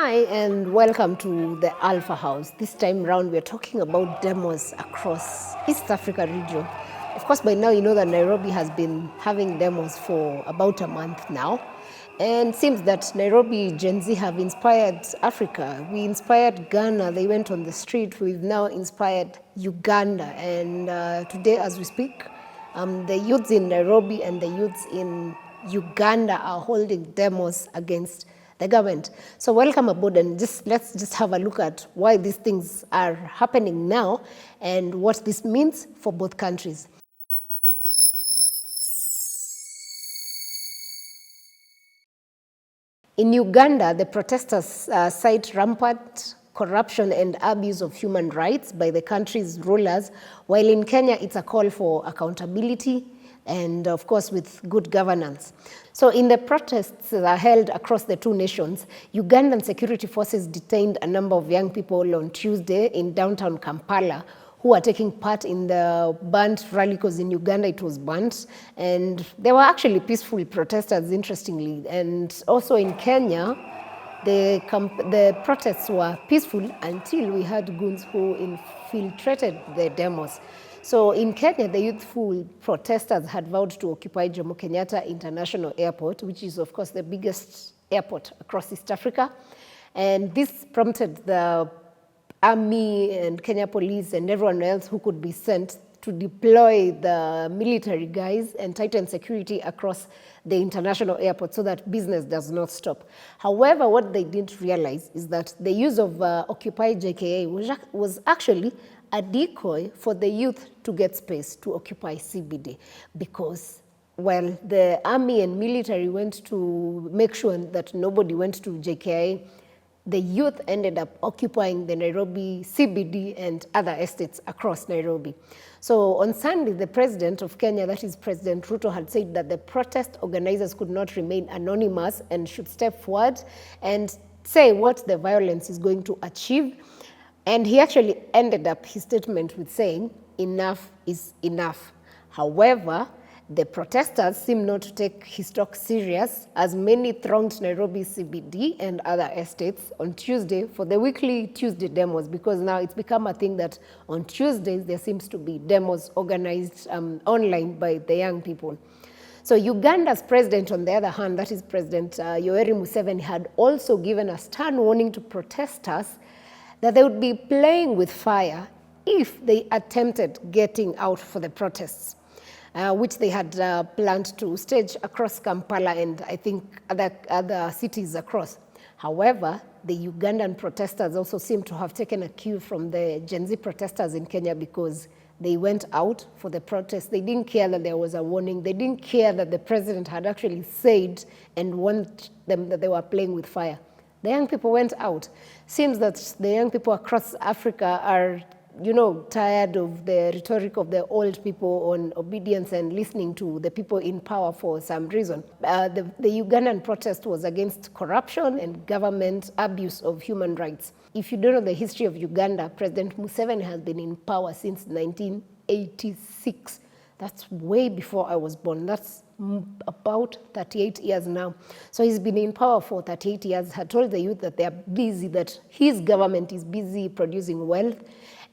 Hi and welcome to the Alpha House. This time round we're talking about demos across East Africa region. Of course, by now you know that Nairobi has been having demos for about a month now. And it seems that Nairobi Gen Z have inspired Africa. We inspired Ghana, they went on the street. We've now inspired Uganda. And today as we speak, the youths in Nairobi and the youths in Uganda are holding demos against the government. So welcome aboard, and let's just have a look at why these things are happening now and what this means for both countries. In Uganda, the protesters cite rampant corruption and abuse of human rights by the country's rulers, while in Kenya it's a call for accountability and of course with good governance. So in the protests that are held across the two nations, Ugandan security forces detained a number of young people on Tuesday in downtown Kampala who are taking part in the banned rally, because in Uganda it was banned. And they were actually peaceful protesters, interestingly. And also in Kenya, the protests were peaceful until we had goons who infiltrated the demos. So in Kenya, the youthful protesters had vowed to occupy Jomo Kenyatta International Airport, which is of course the biggest airport across East Africa. And this prompted the army and Kenya police and everyone else who could be sent to deploy the military guys and tighten security across the international airport so that business does not stop. However, what they didn't realize is that the use of Occupy JKA was actually a decoy for the youth to get space to occupy CBD, because while the army and military went to make sure that nobody went to JKA, the youth ended up occupying the Nairobi CBD and other estates across Nairobi. So on Sunday, the president of Kenya, that is President Ruto, had said that the protest organizers could not remain anonymous and should step forward and say what the violence is going to achieve. And he actually ended up his statement with saying, enough is enough. However, the protesters seem not to take his talk serious, as many thronged Nairobi CBD and other estates on Tuesday for the weekly Tuesday demos, because now it's become a thing that on Tuesdays there seems to be demos organized online by the young people. So Uganda's president, on the other hand, that is President Yoweri Museveni, had also given a stern warning to protesters that they would be playing with fire if they attempted getting out for the protests, which they had planned to stage across Kampala and I think other cities across. However, the Ugandan protesters also seem to have taken a cue from the Gen Z protesters in Kenya, because they went out for the protest. They didn't care that there was a warning. They didn't care that the president had actually said and warned them that they were playing with fire. The young people went out. Seems that the young people across Africa are, tired of the rhetoric of the old people on obedience and listening to the people in power for some reason. The Ugandan protest was against corruption and government abuse of human rights. If you don't know the history of Uganda, President Museveni has been in power since 1986. That's way before I was born. That's about 38 years now. So he's been in power for 38 years, had told the youth that they are busy, that his government is busy producing wealth,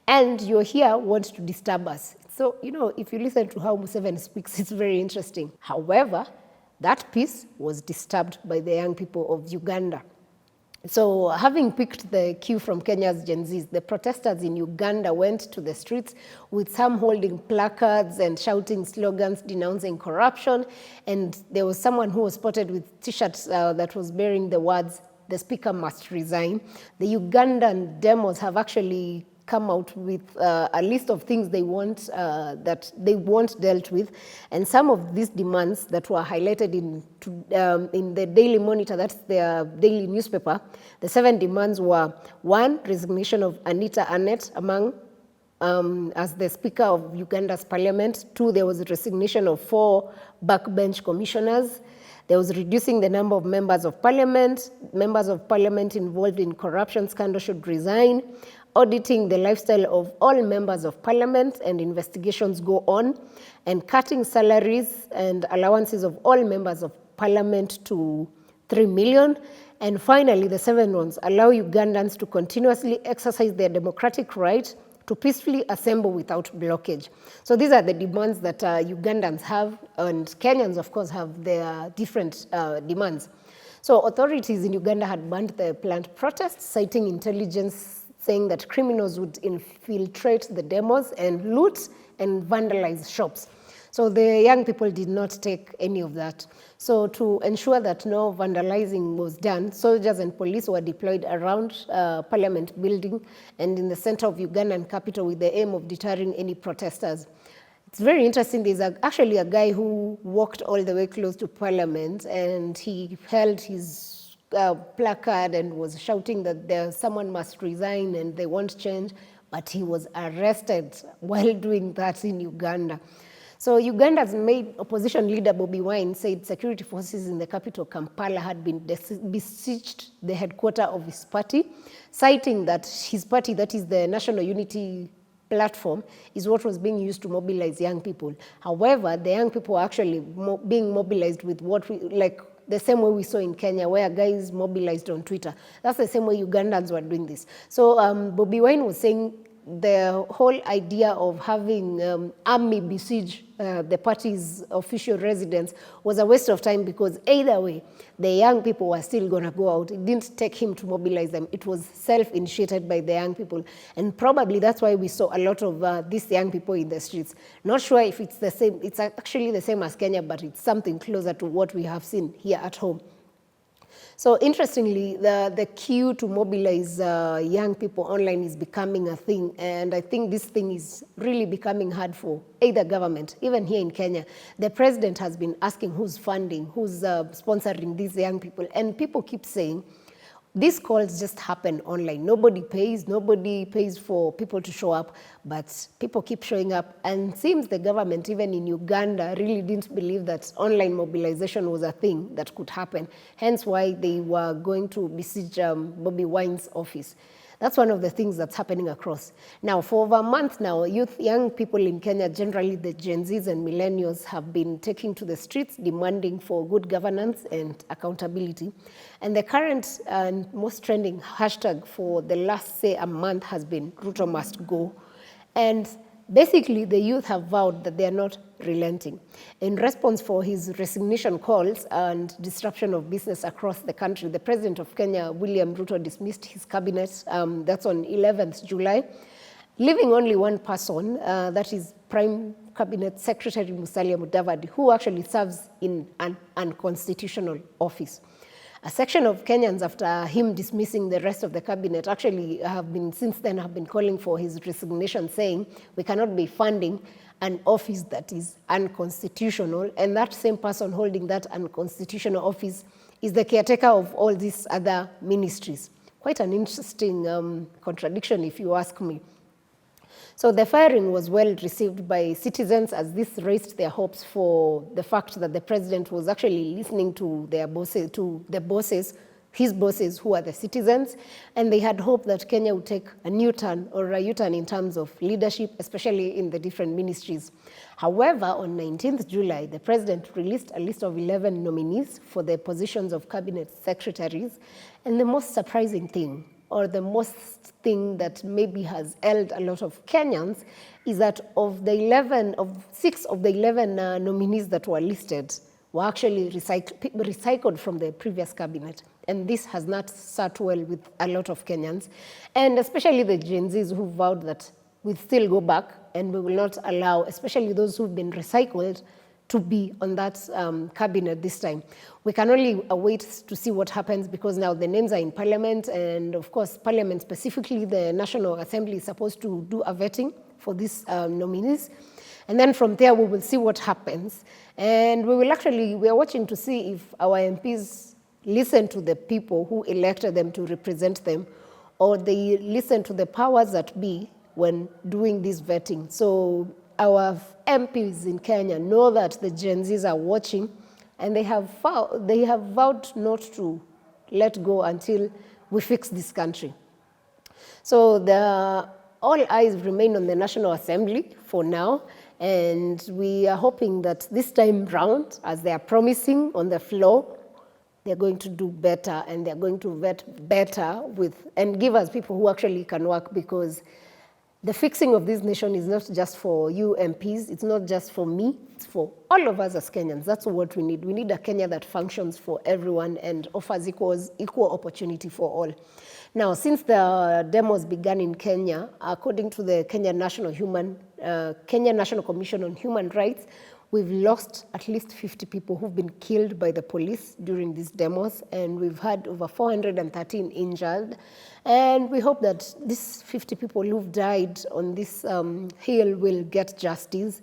and you're here want to disturb us. So, if you listen to how Museveni speaks, it's very interesting. However, that peace was disturbed by the young people of Uganda. So having picked the cue from Kenya's Gen Zs, the protesters in Uganda went to the streets with some holding placards and shouting slogans denouncing corruption. And there was someone who was spotted with t-shirts that was bearing the words, "The speaker must resign." The Ugandan demos have actually come out with a list of things they want dealt with, and some of these demands that were highlighted in the Daily Monitor, that's their daily newspaper. The 7 demands were: 1, resignation of Anita Annett as the Speaker of Uganda's Parliament. 2, there was a resignation of 4 backbench commissioners. There was reducing the number of members of parliament. Members of parliament involved in corruption scandal should resign. Auditing the lifestyle of all members of parliament and investigations go on. And cutting salaries and allowances of all members of parliament to 3 million. And finally, the 7 ones allow Ugandans to continuously exercise their democratic right to peacefully assemble without blockage. So these are the demands that Ugandans have, and Kenyans, of course, have their different demands. So authorities in Uganda had banned the planned protests, citing intelligence saying that criminals would infiltrate the demos and loot and vandalize shops. So the young people did not take any of that. So to ensure that no vandalizing was done, soldiers and police were deployed around Parliament building and in the center of Ugandan capital with the aim of deterring any protesters. It's very interesting. There's actually a guy who walked all the way close to Parliament, and he held his placard and was shouting that someone must resign and they want change, but he was arrested while doing that in Uganda. So Uganda's main opposition leader, Bobi Wine, said security forces in the capital, Kampala, had been besieged the headquarters of his party, citing that his party, that is the National Unity Platform, is what was being used to mobilize young people. However, the young people are actually being mobilized with like the same way we saw in Kenya, where guys mobilized on Twitter. That's the same way Ugandans were doing this. So Bobi Wine was saying the whole idea of having army besiege the party's official residence was a waste of time, because either way, the young people were still going to go out. It didn't take him to mobilize them. It was self-initiated by the young people. And probably that's why we saw a lot of these young people in the streets. Not sure if it's the same. It's actually the same as Kenya, but it's something closer to what we have seen here at home. So interestingly, the queue to mobilize young people online is becoming a thing. And I think this thing is really becoming hard for either government. Even here in Kenya, the president has been asking who's funding, who's sponsoring these young people. And people keep saying, these calls just happen online. Nobody pays for people to show up, but people keep showing up. And it seems the government, even in Uganda, really didn't believe that online mobilization was a thing that could happen. Hence why they were going to besiege Bobi Wine's office. That's one of the things that's happening across. Now, for over a month now, young people in Kenya, generally the Gen Zs and millennials, have been taking to the streets demanding for good governance and accountability. And the current and most trending hashtag for the last, say, a month has been Ruto must go. And basically, the youth have vowed that they are not relenting. In response for his resignation calls and disruption of business across the country, the president of Kenya, William Ruto, dismissed his cabinet. That's on 11th July, leaving only one person, that is Prime Cabinet Secretary Musalia Mudavadi, who actually serves in an unconstitutional office. A section of Kenyans, after him dismissing the rest of the cabinet, actually have been calling for his resignation, saying we cannot be funding an office that is unconstitutional. And that same person holding that unconstitutional office is the caretaker of all these other ministries. Quite an interesting contradiction, if you ask me. So the firing was well received by citizens, as this raised their hopes for the fact that the president was actually listening to his bosses, who are the citizens, and they had hoped that Kenya would take a U-turn in terms of leadership, especially in the different ministries. However, on 19th July, the president released a list of 11 nominees for the positions of cabinet secretaries, and the most surprising thing, or the most thing that maybe has ailed a lot of Kenyans, is that six of the 11 nominees that were listed were actually recycled from the previous cabinet. And this has not sat well with a lot of Kenyans, and especially the Gen Zs, who vowed that we'll still go back and we will not allow, especially those who've been recycled, to be on that cabinet this time. We can only wait to see what happens, because now the names are in Parliament, and of course Parliament, specifically the National Assembly, is supposed to do a vetting for these nominees. And then from there we will see what happens. And we are watching to see if our MPs listen to the people who elected them to represent them, or they listen to the powers that be when doing this vetting. So our MPs in Kenya know that the Gen Zs are watching, and they have vowed not to let go until we fix this country. So all eyes remain on the National Assembly for now, and we are hoping that this time round, as they are promising on the floor, they're going to do better, and they're going to vet better with, and give us people who actually can work, because the fixing of this nation is not just for you MPs, it's not just for me, it's for all of us as Kenyans. That's what we need. We need a Kenya that functions for everyone and offers equal opportunity for all. Now, since the demos began in Kenya, according to the Kenya National Commission on Human Rights, we've lost at least 50 people who've been killed by the police during these demos, and we've had over 413 injured. And we hope that these 50 people who've died on this hill will get justice.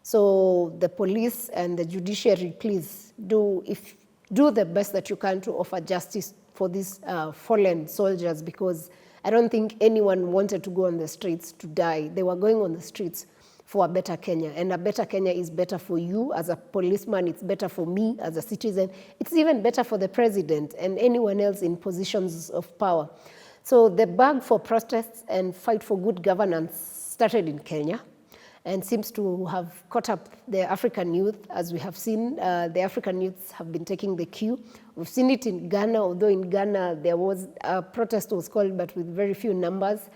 So the police and the judiciary, please do the best that you can to offer justice for these fallen soldiers, because I don't think anyone wanted to go on the streets to die. They were going on the streets for a better Kenya, and a better Kenya is better for you as a policeman, it's better for me as a citizen, it's even better for the president and anyone else in positions of power. So the bug for protests and fight for good governance started in Kenya and seems to have caught up the African youth. As we have seen, the African youths have been taking the cue. We've seen it in Ghana, although in Ghana there was a protest was called, but with very few numbers.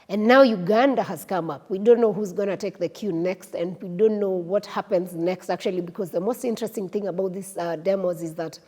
And now Uganda has come up. We don't know who's going to take the cue next, and we don't know what happens next, actually, because the most interesting thing about these demos is that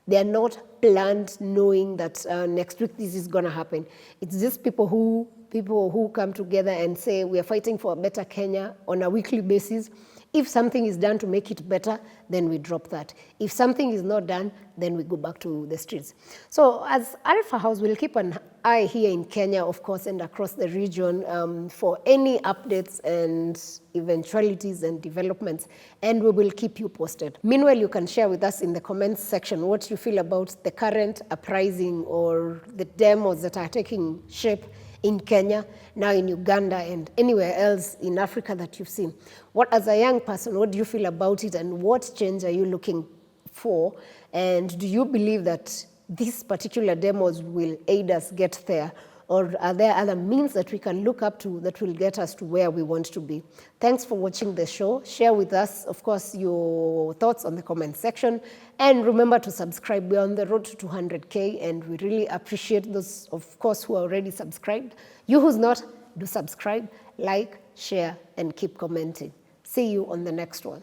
they are not planned knowing that next week this is going to happen. It's just people who come together and say, we are fighting for a better Kenya on a weekly basis. If something is done to make it better, then we drop that. If something is not done, then we go back to the streets. So as Alpha House, we'll keep an eye here in Kenya, of course, and across the region for any updates and eventualities and developments, and we will keep you posted. Meanwhile, you can share with us in the comments section what you feel about the current uprising or the demos that are taking shape in Kenya, now in Uganda, and anywhere else in Africa that you've seen. What, as a young person, what do you feel about it, and what change are you looking for? And do you believe that these particular demos will aid us get there? Or are there other means that we can look up to that will get us to where we want to be? Thanks for watching the show. Share with us, of course, your thoughts on the comment section. And remember to subscribe. We're on the road to 200K, and we really appreciate those, of course, who are already subscribed. You who's not, do subscribe, like, share, and keep commenting. See you on the next one.